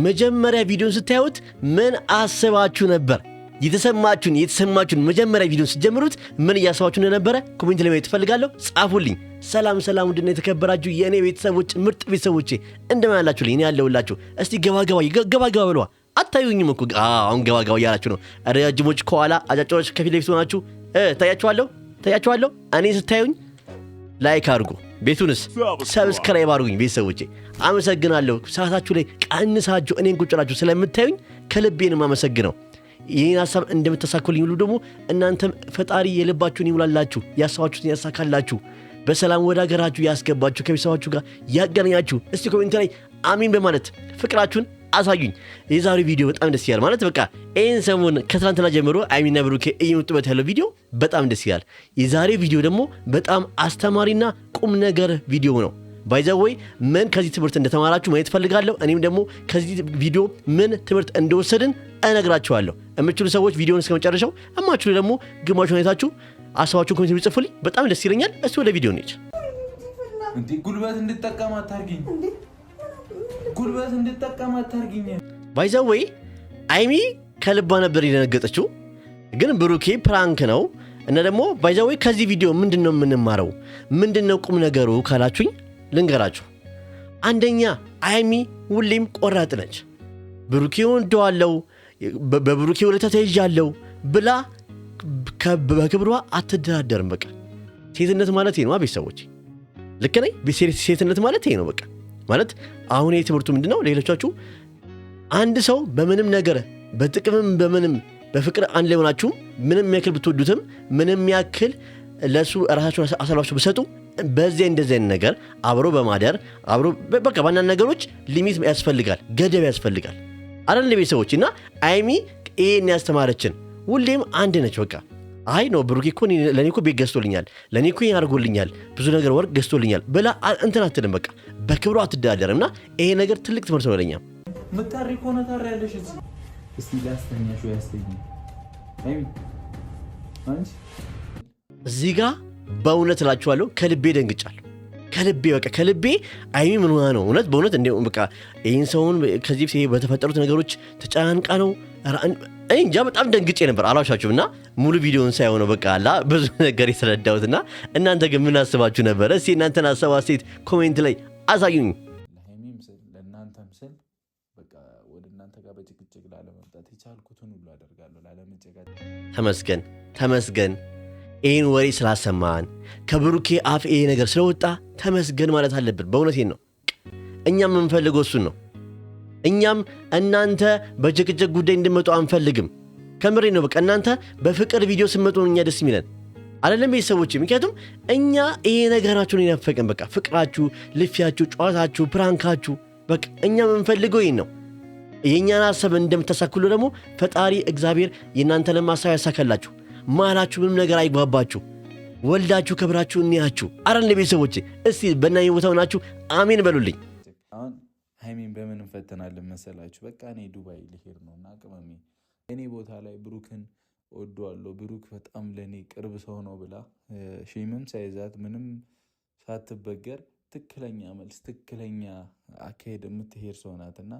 መጀመሪያ ቪዲዮን ስታዩት ምን አስባችሁ ነበር? የተሰማችሁን መጀመሪያ ቪዲዮን ስትጀምሩት ምን እያሰባችሁ እንደነበረ ኮሜንት ላይ ትፈልጋለሁ ጻፉልኝ። ሰላም ውድና የተከበራችሁ የኔ ቤተሰቦች ምርጥ ቤተሰቦቼ እንደምን አላችሁልኝ? እኔ ያለሁላችሁ። እስቲ ገባ ብለዋ አታዩኝም እኮ አሁን ገባ እያላችሁ ነው። ረጃጅሞች ከኋላ አጫጭሮች ከፊት ለፊት ሆናችሁ ታያችኋለሁ። እኔ ስታዩኝ ላይክ አድርጉ፣ ቤቱንስ ሰብስክራይብ አድርጉኝ። ቤተሰቦቼ አመሰግናለሁ። ሰዓታችሁ ላይ ቀንሳችሁ እኔን ቁጭ ብላችሁ ስለምታዩኝ ከልቤ ነው የማመሰግነው። ይህን ሀሳብ እንደምታሳኩልኝ ሁሉ ደግሞ እናንተም ፈጣሪ የልባችሁን ይሙላላችሁ፣ ያሳባችሁትን ያሳካላችሁ፣ በሰላም ወደ ሀገራችሁ ያስገባችሁ፣ ከቤተሰባችሁ ጋር ያገናኛችሁ። እስቲ ኮሜንት ላይ አሚን በማለት ፍቅራችሁን አሳዩኝ። የዛሬው ቪዲዮ በጣም ደስ ይላል። ማለት በቃ ይህን ሰሞን ከትናንትና ጀምሮ አይሚና ብሩኬ እየመጡበት ያለው ቪዲዮ በጣም ደስ ይላል። የዛሬው ቪዲዮ ደግሞ በጣም አስተማሪና ቁም ነገር ቪዲዮ ነው። ባይዘወይ ምን ከዚህ ትምህርት እንደተማራችሁ ማየት ፈልጋለሁ። እኔም ደግሞ ከዚህ ቪዲዮ ምን ትምህርት እንደወሰድን እነግራችኋለሁ። የምትችሉ ሰዎች ቪዲዮውን እስከመጨረሻው፣ እማትችሉ ደግሞ ግማሹን አይታችሁ አሳባችሁን ኮሜንት ብትጽፉልኝ በጣም ደስ ይለኛል። እስቲ ወደ ቪዲዮ እንሂድ። ጉልበት እንድጠቀም አታርጊኝ። ባይዘወይ አይሚ ከልባ ነበር የደነገጠችው፣ ግን ብሩኬ ፕራንክ ነው እና ደግሞ ባይዘወይ ከዚህ ቪዲዮ ምንድነው የምንማረው? ምንድነው ቁም ነገሩ ካላችሁኝ ልንገራችሁ። አንደኛ አይሚ ሁሌም ቆራጥ ነች። ብሩኬ ወንደዋለው፣ በብሩኬ ወለታ ተይዣለው ብላ በክብሯ አትደራደርም። በቃ ሴትነት ማለት ይሄ ነው ቤተሰቦች። ልክ ነኝ? ሴትነት ማለት ይሄ ነው በቃ ማለት። አሁን የትምህርቱ ምንድነው? ሌሎቻችሁ አንድ ሰው በምንም ነገር በጥቅምም በምንም በፍቅር አንድ ላይ ሆናችሁ ምንም ያክል ብትወዱትም ምንም ያክል ለሱ ራሳችሁን አሳልፋችሁ ብትሰጡ በዚህ እንደዚህ ነገር አብሮ በማደር አብሮ በቃ ባናን ነገሮች ሊሚት ያስፈልጋል፣ ገደብ ያስፈልጋል አይደል ቤተሰቦች? እና አይሚ ይሄን ያስተማረችን ሁሌም አንድ ነች። በቃ አይ ነው ብሩኬ እኮ ለኔ እኮ ቤት ገዝቶልኛል፣ ለኔ እኮ ያርጎልኛል፣ ብዙ ነገር ወርቅ ገዝቶልኛል ብላ እንትን አትልም። በቃ በክብሯ አትደራደርምና ይሄ ነገር ትልቅ ትምህርት ነው ለኛ። ምታሪክ ሆነ ታሪያለሽ እስቲ ላስተኛሽ ያስተኝ አይሚ አንቺ እዚህ ጋር በእውነት እላችኋለሁ ከልቤ ደንግጫለሁ። ከልቤ አይሚ ምን ሆና ነው በእውነት እንደው በቃ ይሄን ሰውን ከዚህ በፊት በተፈጠሩት ነገሮች ተጫንቃ ነው እንጃ በጣም ደንግጬ ነበር አላሻችሁና ሙሉ ቪዲዮውን ሳይሆን ነው በቃ አላ ብዙ ነገር የተረዳሁትና እናንተ ግን ምን አስባችሁ ነበር? እስቲ እናንተን አስተያየት ኮሜንት ላይ አሳዩኝ። ለሃይሚም ስል ለእናንተም ስል በቃ ወደ እናንተ ጋር በጭቅጭቅ ላለመምጣት የቻልኩትን ሁሉ አደርጋለሁ ላለመጨቃጨቅ። ተመስገን ይህን ወሬ ስላሰማን ከብሩኬ አፍ ይሄ ነገር ስለወጣ ተመስገን ማለት አለብን። በእውነቴን ነው። እኛም የምንፈልገው እሱን ነው። እኛም እናንተ በጭቅጭቅ ጉዳይ እንድመጡ አንፈልግም። ከምሬ ነው። በቃ እናንተ በፍቅር ቪዲዮ ስመጡ እኛ ደስ የሚለን አይደለም ቤተሰቦች። ምክንያቱም እኛ ይሄ ነገራችሁን ይናፈቀን። በቃ ፍቅራችሁ፣ ልፊያችሁ፣ ጨዋታችሁ፣ ፕራንካችሁ በቃ እኛ የምንፈልገው ይሄን ነው። የእኛን ሀሳብ እንደምታሳክሉ ደግሞ ፈጣሪ እግዚአብሔር የእናንተንም ሀሳብ ያሳካላችሁ። ማላችሁ ምንም ነገር አይግባባችሁ፣ ወልዳችሁ ከብራችሁ እንያችሁ አረን ለቤተሰቦቼ። እስቲ በእናንተ ቦታው ናችሁ አሜን በሉልኝ። አሁን ሃይሚን በምን እንፈተናለን መሰላችሁ? በቃ እኔ ዱባይ ልሄድ ነውና ቅመሜ እኔ ቦታ ላይ ብሩክን ወደዋለሁ፣ ብሩክ በጣም ለኔ ቅርብ ሰው ነው ብላ ሼምም ሳይዛት ምንም ሳትበገር ትክክለኛ መልስ ትክክለኛ አካሄድ የምትሄድ ሰው ናትና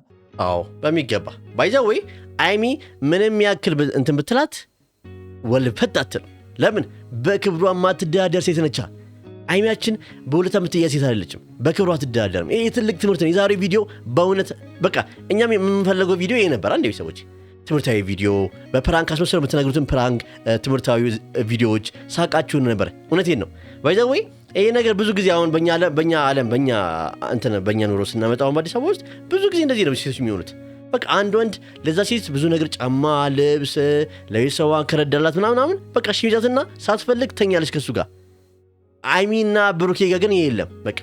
አዎ በሚገባ ባይዘዌ አይሚ ምንም ያክል እንትን ብትላት ወልፈጣት። ለምን በክብሯ ማትደራደር ሴት ነች። አይሚያችን በሁለት የምትያዝ ሴት አይደለችም፣ በክብሯ አትደራደርም። ይሄ ትልቅ ትምህርት ነው የዛሬው ቪዲዮ በእውነት በቃ እኛም የምንፈልገው ቪዲዮ ይሄ ነበር። አንዴ ቤተሰቦች ትምህርታዊ ቪዲዮ በፕራንክ አስመስለው የምትነግሩትን ፕራንክ ትምህርታዊ ቪዲዮዎች ሳቃችሁን ነበር። እውነቴን ነው። ባይዘዌ ይሄ ነገር ብዙ ጊዜ አሁን በእኛ ዓለም በእኛ ኑሮ ስናመጣው በአዲስ አበባ ውስጥ ብዙ ጊዜ እንደዚህ ነው ሴቶች የሚሆኑት። በቃ አንድ ወንድ ለዛ ሴት ብዙ ነገር ጫማ፣ ልብስ ለቤተሰቧ ከረዳላት ምናምን በቃ ሺዛትና ሳትፈልግ ተኛለች ከሱ ጋር። አይሚና ብሩኬ ጋር ግን ይሄ የለም። በቃ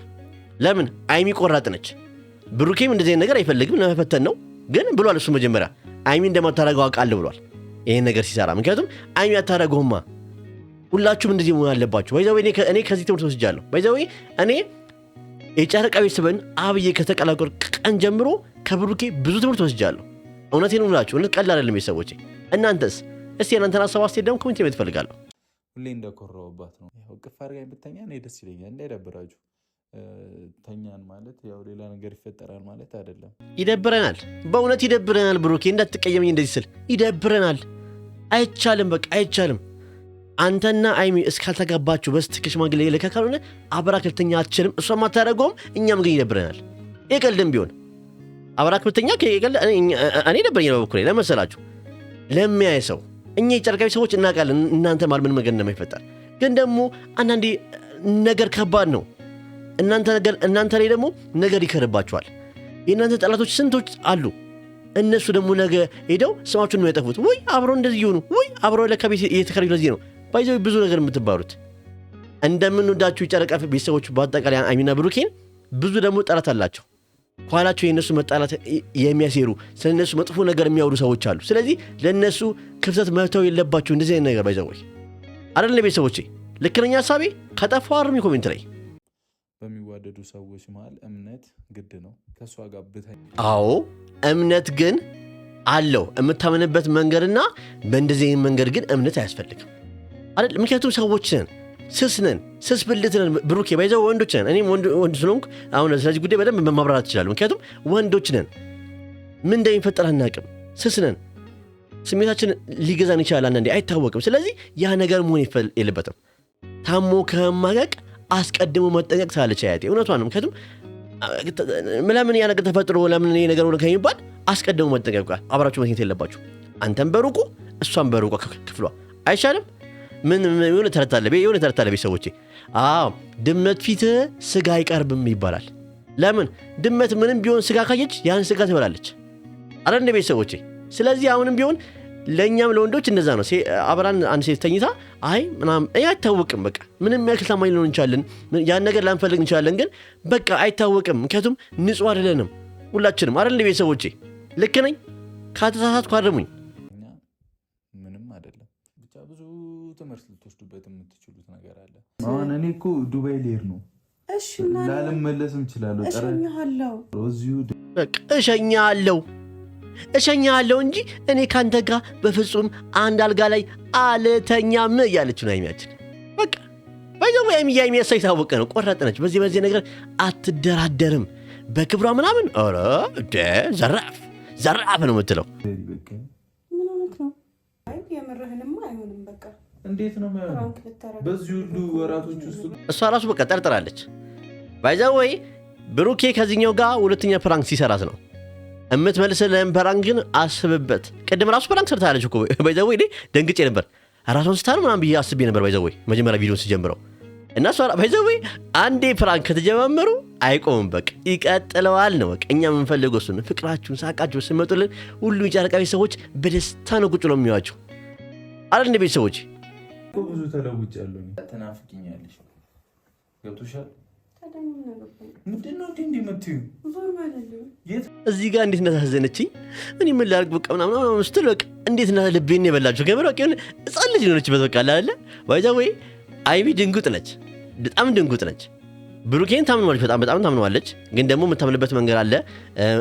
ለምን? አይሚ ቆራጥ ነች። ብሩኬም እንደዚህ ነገር አይፈልግም፣ ለመፈተን ነው። ግን ብሏል እሱ መጀመሪያ አይሚ እንደማታረገው አውቃለሁ ብሏል ይሄን ነገር ሲሰራ። ምክንያቱም አይሚ አታረገውማ። ሁላችሁም እንደዚህ መሆን አለባችሁ። ባይዘው እኔ ከዚህ ትምህርት ወስጃለሁ። ባይዘው እኔ የጨረቃ ቤተሰብን አብዬ ከተቀላቀሉ ቀን ጀምሮ ከብሩኬ ብዙ ትምህርት ወስጃለሁ። እውነቴን ነው የምላችሁ። እውነት ቀላል አይደለም ቤተሰቦቼ። እናንተስ? እስቲ እናንተን አስተያየት ደግሞ ኮሜንት ላይ ትፈልጋለሁ። ሁሌ እንደኮራውባት ነው። ያው ቅፍ አድርጋኝ ብተኛ እኔ ደስ ይለኛል። እንዳይደብራችሁ ተኛ ማለት ያው ሌላ ነገር ይፈጠራል ማለት አይደለም። ይደብረናል፣ በእውነት ይደብረናል። ብሩኬ እንዳትቀየመኝ እንደዚህ ስል ይደብረናል። አይቻልም፣ በቃ አይቻልም። አንተና አይሚ እስካልተጋባችሁ በስትክሽ ሽማግሌ ልከ ካልሆነ አብራክ ልተኛ አትችልም። እሷም አታደርገውም፣ እኛም ግን ይደብረናል። የቀልድም ቢሆን አብራክ ልተኛ እኔ ደብረኛል በበኩሌ። ለመሰላችሁ ለሚያይ ሰው እኛ የጨረቃዊ ሰዎች እናውቃለን እናንተ ማል ምን መገን እንደማይፈጠር። ግን ደግሞ አንዳንዴ ነገር ከባድ ነው። እናንተ ላይ ደግሞ ነገር ይከርባችኋል። የእናንተ ጠላቶች ስንቶች አሉ። እነሱ ደግሞ ነገ ሄደው ስማችሁን ነው ያጠፉት። ወይ አብረው እንደዚህ ይሆኑ፣ ወይ አብረው ለከቤት እየተከራዩ ለዚህ ነው ባይዘው ብዙ ነገር የምትባሉት። እንደምንወዳችሁ የጨረቃ ቤተሰቦች በአጠቃላይ አይሚና ብሩኬን ብዙ ደግሞ ጠላት አላቸው። ኋላቸው የእነሱ መጣላት የሚያሴሩ ስለ እነሱ መጥፎ ነገር የሚያወሩ ሰዎች አሉ። ስለዚህ ለእነሱ ክፍተት መተው የለባችሁ። እንደዚህ አይነት ነገር ባይዘው አይደል ቤተሰቦቼ? ልክ ነኝ ሀሳቤ? ከጠፋው አርሚ ኮሜንት ላይ። በሚዋደዱ ሰዎች መሃል እምነት ግድ ነው። ከእሷ ጋር ብተኛ አዎ እምነት ግን አለው የምታመንበት መንገድና በእንደዚህ አይነት መንገድ ግን እምነት አያስፈልግም አይደል? ምክንያቱም ሰዎች ነን፣ ስስ ነን፣ ስስ ብልት ነን። ብሩኬ ባይዘው ወንዶች ነን። እኔም ወንድ ስለሆንኩ አሁን ስለዚህ ጉዳይ በደንብ ማብራራት እችላለሁ። ምክንያቱም ወንዶች ነን፣ ምን እንደሚፈጠር አናውቅም፣ ስስ ነን። ስሜታችን ሊገዛን ይችላል አንዳንዴ፣ አይታወቅም። ስለዚህ ያ ነገር መሆን የለበትም። ታሞ ከማቀቅ አስቀድሞ መጠንቀቅ ሳለች አያቴ እውነቷን ነው። ምክንያቱም ለምን ያ ነገር ተፈጥሮ ለምን ይሄ ነገር ሆነ ከሚባል አስቀድሞ መጠንቀቅ። አብራችሁ መተኛት የለባችሁ። አንተም በሩቁ እሷም በሩቁ ክፍሏ አይሻልም? ምን የሆነ ተረታለ ቤተሰቦቼ። ድመት ፊት ስጋ አይቀርብም ይባላል። ለምን? ድመት ምንም ቢሆን ስጋ ካየች ያን ስጋ ትበላለች አይደል እንደ ቤተሰቦቼ? ስለዚህ አሁንም ቢሆን ለእኛም ለወንዶች እንደዛ ነው። አብራን አንድ ሴት ተኝታ አይ ምናምን አይታወቅም። በቃ ምንም ያክል ታማኝ ልንሆን እንችላለን፣ ያን ነገር ላንፈልግ እንችላለን፣ ግን በቃ አይታወቅም። ምክንያቱም ንጹህ አይደለንም ሁላችንም አይደል እንደ ቤተሰቦቼ? ልክ ነኝ? ከተሳሳትኩ አርሙኝ። ምንም አይደለም። ብቻ ብዙ ትምህርት ልትወስዱበት የምትችሉት ነገር አለ። አሁን እኔ እኮ ዱባይ ልሄድ ነው። እሺ ላልመለስም እችላለሁ። እሸኛለሁ እንጂ እኔ ካንተ ጋር በፍጹም አንድ አልጋ ላይ አልተኛም እያለች ነው አይሚያችን። በቃ ባይዘው የሚያሳይ ታወቀ ነው። ቆራጥ ነች። በዚህ ነገር አትደራደርም። በክብሯ ምናምን ኧረ ዘራፍ ነው የምትለው። እንዴት ነው በዚህ ሁሉ ወራቶች ውስጥ እሷ ራሱ በቃ ጠርጥራለች። ባይዘው ብሩኬ ከዚህኛው ጋር ሁለተኛ ፕራንክ ሲሰራት ነው የምትመልስልህን ፕራንክ ግን አስብበት። ቅድም ራሱ ፕራንክ ሰርታለች እኮ ባይዘው ደንግጬ ነበር። ራሷን ስታል ምናምን ብዬ አስቤ ነበር ባይዘው መጀመሪያ ቪዲዮን ሲጀምረው እና እሷ ባይዘው አንዴ ፕራንክ ከተጀማመሩ አይቆምም። በቃ ይቀጥለዋል ነው በቃ። እኛ የምንፈልገው እሱን ፍቅራችሁን፣ ሳቃችሁን ስመጡልን ሁሉ የጨረቃ ቤተሰቦች በደስታ ነው ቁጭ ነው የሚዋቸው አይደል እንደ ቤተሰቦች? ብዙ ተለውጫለሁ። ተናፍቂኛለሽ። ገብቶሻል? ምንድነው እንደምትዩ እዚህ ጋር እንዴት እንዳሳዘነችኝ እኔ ምን ላድርግ በቃ ምናምን ስትል በቃ እንዴት እና ልቤን የበላችሁ ገበረ በቃ ሕፃን ልጅ ሆነችበት በቃ አለ ባይዛው አይሚ ድንጉጥ ነች፣ በጣም ድንጉጥ ነች። ብሩኬን ታምነዋለች፣ በጣም ታምነዋለች። ግን ደግሞ የምታምንበት መንገድ አለ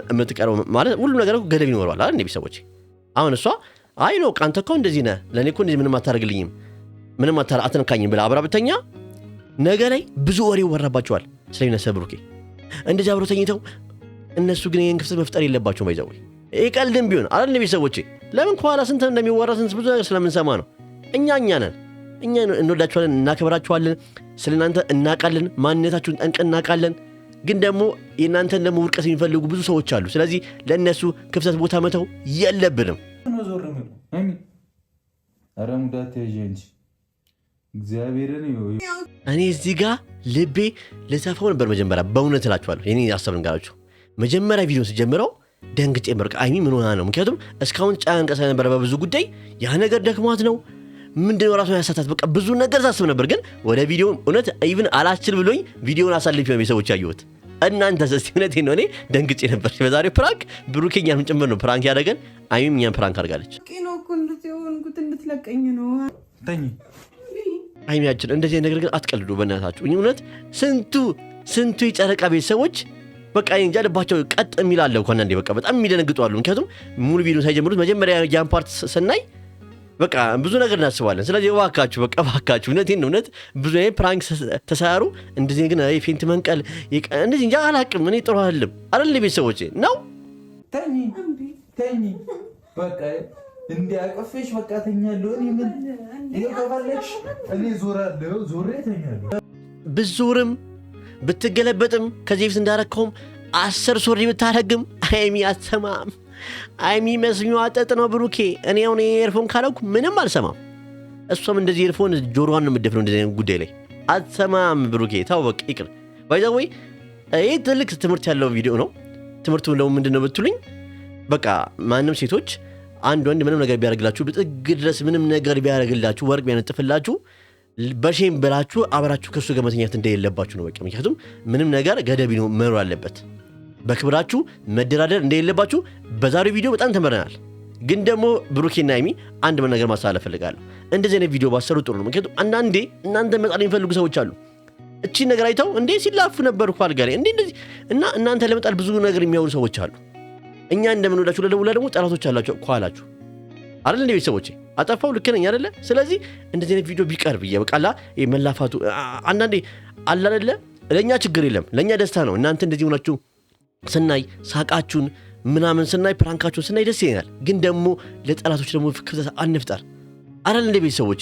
የምትቀረው ማለት ሁሉም ነገር ገደብ ይኖረዋል አይደል እንደ ቤተሰቦች? አሁን እሷ አይ ነው ቃንተ እኮ እንደዚህ ነህ ለእኔ እኮ እንደዚህ ምንም አታደርግልኝም ምንም አትነካኝም ብላ አብራ ብተኛ ነገ ላይ ብዙ ወሬ ይወራባቸዋል ስለሚነሳ ብሩኬ እንደዚህ አብሮ ተኝተው እነሱ ግን ይህን ክፍተት መፍጠር የለባቸውም። ባይዘው ይህ ቀልድም ቢሆን አይደል ቤተሰቦቼ? ለምን ከኋላ ስንት እንደሚወራ ስንት ብዙ ነገር ስለምንሰማ ነው። እኛ ነን፣ እኛ እንወዳችኋለን፣ እናከብራችኋለን፣ ስለ እናንተ እናውቃለን፣ ማንነታችሁን ጠንቅቀን እናውቃለን። ግን ደግሞ የእናንተን ደግሞ ውድቀት የሚፈልጉ ብዙ ሰዎች አሉ። ስለዚህ ለእነሱ ክፍተት ቦታ መተው የለብንም። እኔ እዚህ ጋር ልቤ ልተፋው ነበር መጀመሪያ። በእውነት እላችኋለሁ የኔ ሀሳብ ልንገራችሁ። መጀመሪያ ቪዲዮ ስጀምረው ደንግጬ ነበር። አይሚ ምን ሆና ነው? ምክንያቱም እስካሁን ጫንቀ ስለነበረ በብዙ ጉዳይ ያ ነገር ደክሟት ነው ምንድነው ራሱ ያሳታት በቃ ብዙ ነገር ሳስብ ነበር። ግን ወደ ቪዲዮ እውነት ኢቭን አላስችል ብሎኝ ቪዲዮውን አሳልፌ ነው ቤተሰቦች ያየሁት። እናንተስ እስቲ እውነቴን ነው። እኔ ደንግጬ ነበር። በዛሬው ፕራንክ ብሩኬ እኛም ጭምር ነው ፕራንክ ያደረገን። አይሚም እኛም ፕራንክ አድርጋለች። አይሚያችን እንደዚህ ነገር ግን አትቀልዱ በእናታችሁ። እውነት ስንቱ የጨረቃ ቤተሰቦች በቃ እንጃ ልባቸው ቀጥ የሚላለው እንኳን አንዴ በቃ በጣም የሚደነግጡ አሉ። ምክንያቱም ሙሉ ቪዲዮ ሳይጀምሩት መጀመሪያ ያን ፓርት ስናይ በቃ ብዙ ነገር እናስባለን። ስለዚህ እባካችሁ በቃ እባካችሁ እውነቴን ነው እውነት ብዙ ፕራንክ ተሳሩ እንደዚህ ግን ፌንት መንቀል እንደዚህ እንጃ አላቅም። እኔ ጥሩ አይደለም አይደል ቤተሰቦቼ ነው ተኝ በቃ እንዲያቀፈሽ በቃ ተኛለሁ። እኔ ምን ይገባለሽ? እኔ ዞሬ ተኛለሁ። ብዞርም ብትገለበጥም ከዚህ በፊት እንዳረከውም 10 ሱሪ ብታረግም አይሚ አትሰማም። አይሚ መስሚዋ ጠጥ ነው ብሩኬ። እኔ አሁን ኤርፎን ካለኩ ምንም አልሰማም። እሷም እንደዚህ ኤርፎን ጆሮዋን ነው የምትደፍነው እንደዚህ ጉዳይ ላይ አትሰማም። ብሩኬ ታው በቃ ይቅር። ባይዘው ይሄ ትልቅ ትምህርት ያለው ቪዲዮ ነው። ትምህርቱ ነው ምንድነው ብትሉኝ በቃ ማንም ሴቶች አንድ ወንድ ምንም ነገር ቢያደርግላችሁ በጥግ ድረስ ምንም ነገር ቢያደርግላችሁ ወርቅ ቢያነጥፍላችሁ በሼም ብላችሁ አብራችሁ ከሱ ጋር መተኛት እንደሌለባችሁ ነው በቃ። ምክንያቱም ምንም ነገር ገደብ መኖር አለበት። በክብራችሁ መደራደር እንደሌለባችሁ በዛሬው ቪዲዮ በጣም ተመረናል። ግን ደግሞ ብሩኬና አይሚ አንድ ነገር ማስተላለፍ ፈልጋለሁ። እንደዚህ አይነት ቪዲዮ ባሰሩ ጥሩ ነው። ምክንያቱም አንዳንዴ እናንተ መጣል የሚፈልጉ ሰዎች አሉ። እቺ ነገር አይተው እንዴ ሲላፉ ነበር እኮ አልጋ ላይ እንዴ እንደዚህ እና እናንተ ለመጣል ብዙ ነገር የሚያወሩ ሰዎች አሉ። እኛ እንደምንወዳችሁ ለደውላ ደግሞ ጠላቶች አላችሁ ኳላችሁ አይደል እንዴ ቤተሰቦቼ? አጠፋው ልክ ነኝ አይደለ? ስለዚህ እንደዚህ አይነት ቪዲዮ ቢቀርብ በቃላ መላፋቱ አንዳንዴ አለ አይደለ? ለኛ ችግር የለም ለኛ ደስታ ነው። እናንተ እንደዚህ ሆናችሁ ስናይ ሳቃችሁን ምናምን ስናይ ፕራንካችሁን ስናይ ደስ ይለናል። ግን ደግሞ ለጠላቶች ደግሞ ክፍተት አንፍጠር አይደል እንዴ ቤተሰቦቼ?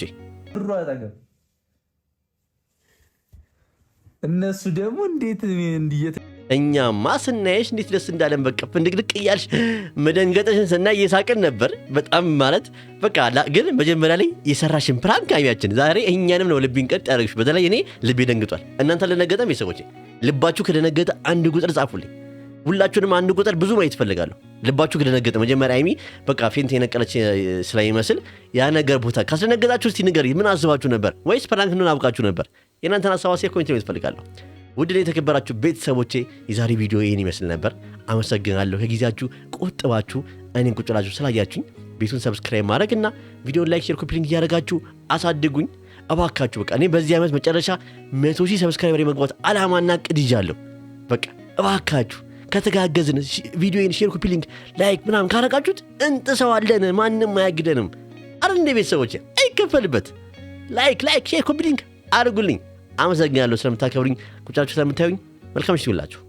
እነሱ ደግሞ እንዴት እንዲየት እኛማ ስናይሽ እንዴት ደስ እንዳለን በቃ ፍንድቅድቅ እያልሽ መደንገጠሽን ስናይ እየሳቅን ነበር በጣም ማለት በቃ። ግን መጀመሪያ ላይ የሰራሽን ፕራንክ አይያችን ዛሬ እኛንም ነው ልቤን ቀጥ ያደረግሽ። በተለይ እኔ ልቤ ደንግጧል። እናንተ ለነገጠም ቤተሰቦቼ ልባችሁ ከደነገጠ አንድ ቁጥር ጻፉልኝ። ሁላችሁንም አንድ ቁጥር ብዙ ማየት እፈልጋለሁ። ልባችሁ ከደነገጠ መጀመሪያ አይሚ በቃ ፌንት የነቀለች ስለሚመስል ያ ነገር ቦታ ካስደነገጣችሁ እስቲ ንገሪ። ምን አስባችሁ ነበር? ወይስ ፕራንክ እንደሆነ አውቃችሁ ነበር? የእናንተን ሀሳብ ኮሜንት ላይ እፈልጋለሁ። ውድ የተከበራችሁ ቤተሰቦቼ የዛሬ ቪዲዮ ይህን ይመስል ነበር። አመሰግናለሁ። ከጊዜያችሁ ቆጥባችሁ እኔን ቁጭ ብላችሁ ስላያችሁኝ ቤቱን ሰብስክራይብ ማድረግና ቪዲዮን ላይክ፣ ሼር፣ ኮፒ ሊንክ እያደረጋችሁ አሳድጉኝ እባካችሁ። በቃ እኔ በዚህ ዓመት መጨረሻ 100,000 ሰብስክራይበር የመግባት አላማና ቅድ ይዣለሁ። በቃ እባካችሁ ከተጋገዝን ቪዲዮን ሼር፣ ኮፒ ሊንክ፣ ላይክ ምናምን ካረጋችሁት እንጥሰዋለን። ማንም አያግደንም። አረ እንደ ቤተሰቦቼ አይከፈልበት። ላይክ፣ ሼር፣ ኮፒ ሊንክ አድርጉልኝ። አመሰግናለሁ ስለምታከብሩኝ፣ ቁጫችሁ ስለምታዩኝ። መልካም ምሽት ይሁንላችሁ።